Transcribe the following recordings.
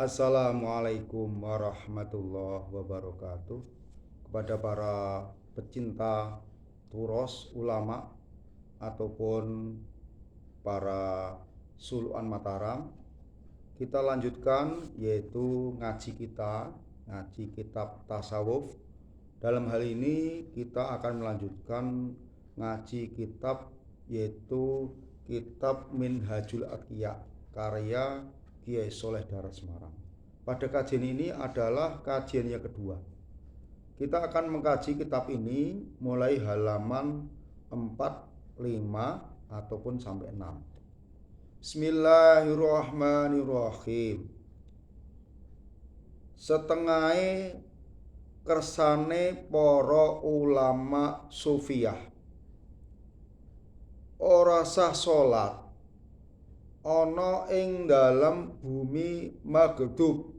Assalamualaikum warahmatullahi wabarakatuh. Kepada para pecinta turos ulama ataupun para suluan Mataram, kita lanjutkan yaitu ngaji kitab tasawuf. Dalam hal ini kita akan melanjutkan ngaji kitab yaitu kitab Minhajul Atqiya karya Kiai Soleh Darat Semarang. Pada kajian ini adalah kajian yang kedua. Kita akan mengkaji kitab ini mulai halaman 4, 5 ataupun sampai 6. Bismillahirrahmanirrahim. Setengahé kersane para ulama sufiyah ora sah salat ana ing dalem bumi Magdub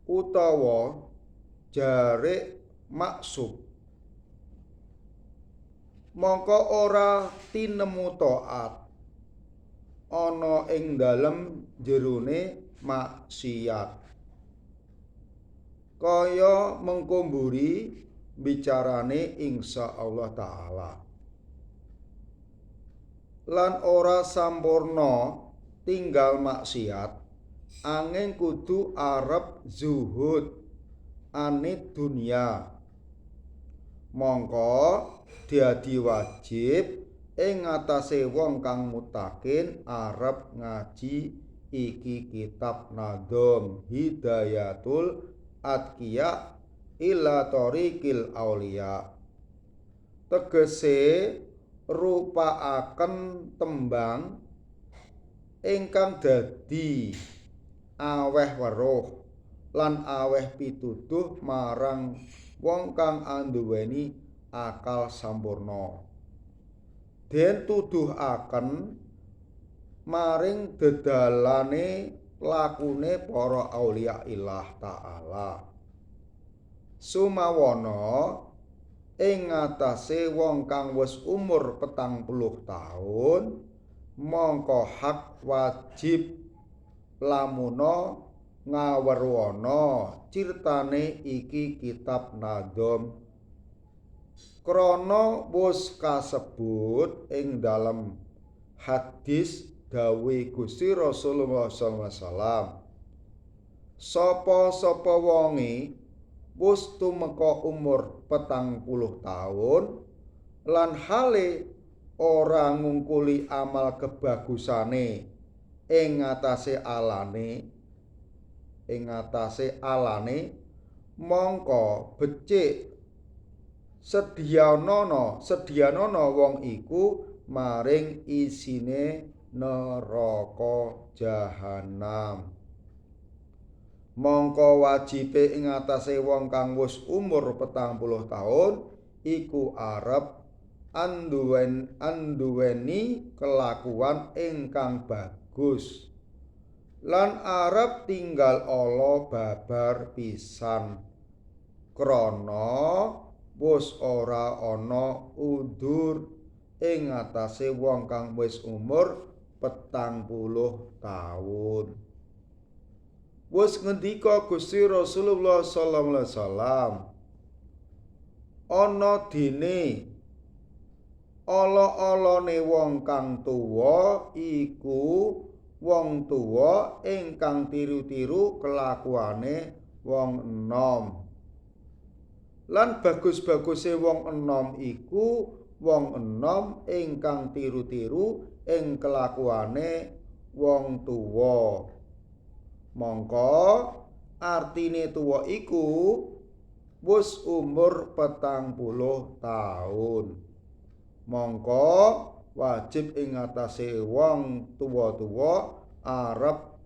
utawa Jarik Maksub, mongko ora tinemu taat ana ing dalem jerone maksiat. Kaya mengko mburi bicarane insyaallah taala. Lan ora sampurna tinggal maksiat angin kudu arep zuhud anit dunya, mongko diadi wajib ing ngatasé wong kang mutakin arep ngaji iki kitab Nadhom Hidayatul Atqiya ila Thoriqil Auliya. Tegese rupaaken tembang ingkang dadi aweh weruh lan aweh pituduh marang wong kang anduweni akal sampurna. Den tuduhaken maring dedalane lakune para aulia ilah ta'ala sumawana ing ngatasé wong kang wis umur 40 taun, mongko hak wajib lamuna ngawerwana cirtane iki kitab Nadhom krana wis kasebut ing dalem hadis dawuh Gusti Rasulullah sallallahu alaihi wasallam, sapa wonge wis tumeka umur 40 taun lan hale ora ngungkuli amal kebagusane ing ngatasé alane mongko becik sedyanana wong iku maring isine neraka jahanam. Mongko wajibe ing ngatasé wong kang wis umur 40 taun iku arep anduweni kelakuan ingkang bagus lan arep tinggal ala babar pisan krana wis ora ana udur ing ngatasé wong kang wis umur 40 taun. Wis ngendika Gusti Rasulullah sallallahu alaihi wasallam, ana dene ala-alane wong kang tuwa iku wong tuwa ingkang tiru-tiru kelakuane wong enom. Lan bagus-baguse wong enom iku wong enom ingkang tiru-tiru ing kelakuane wong tuwa. Mongko artine tuwa iku wis umur 40 taun. Mongko wajib ing ngatasé wong tuwa-tuwa arep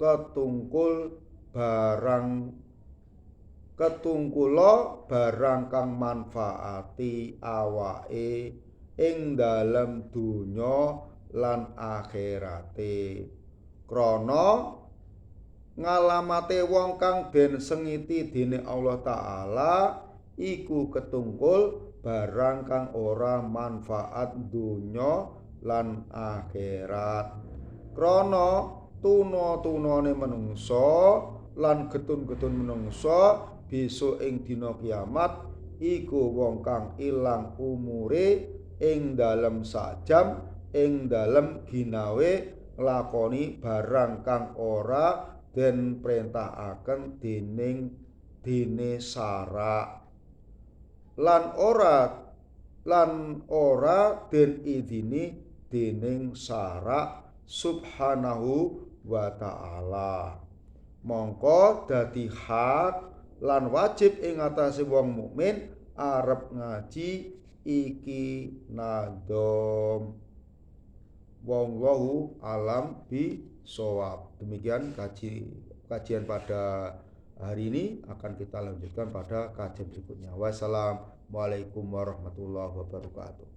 ketungkula barang kang manfaati awake ing dalem donya lan akhirate. Krana ngalamate wong kang den sengiti dening Allah Ta'ala iku ketungkul barang kang ora manfaat donya lan akhirat. Krana tuna-tunane manungsa lan getun-getun menungsa besok ing dina kiamat iku wong kang ilang umure ing dalem sak jam ing dalem ginawe nglakoni barang kang ora den perintahaken dene syara lan ora den idini dening syara subhanahu wa ta'ala. Mongko dadi hak lan wajib ing atase wong mukmin arep ngaji iki nadom. Wallahu alam bisawab. Demikian kajian pada hari ini, akan kita lanjutkan pada kajian berikutnya. Wassalamualaikum warahmatullahi wabarakatuh.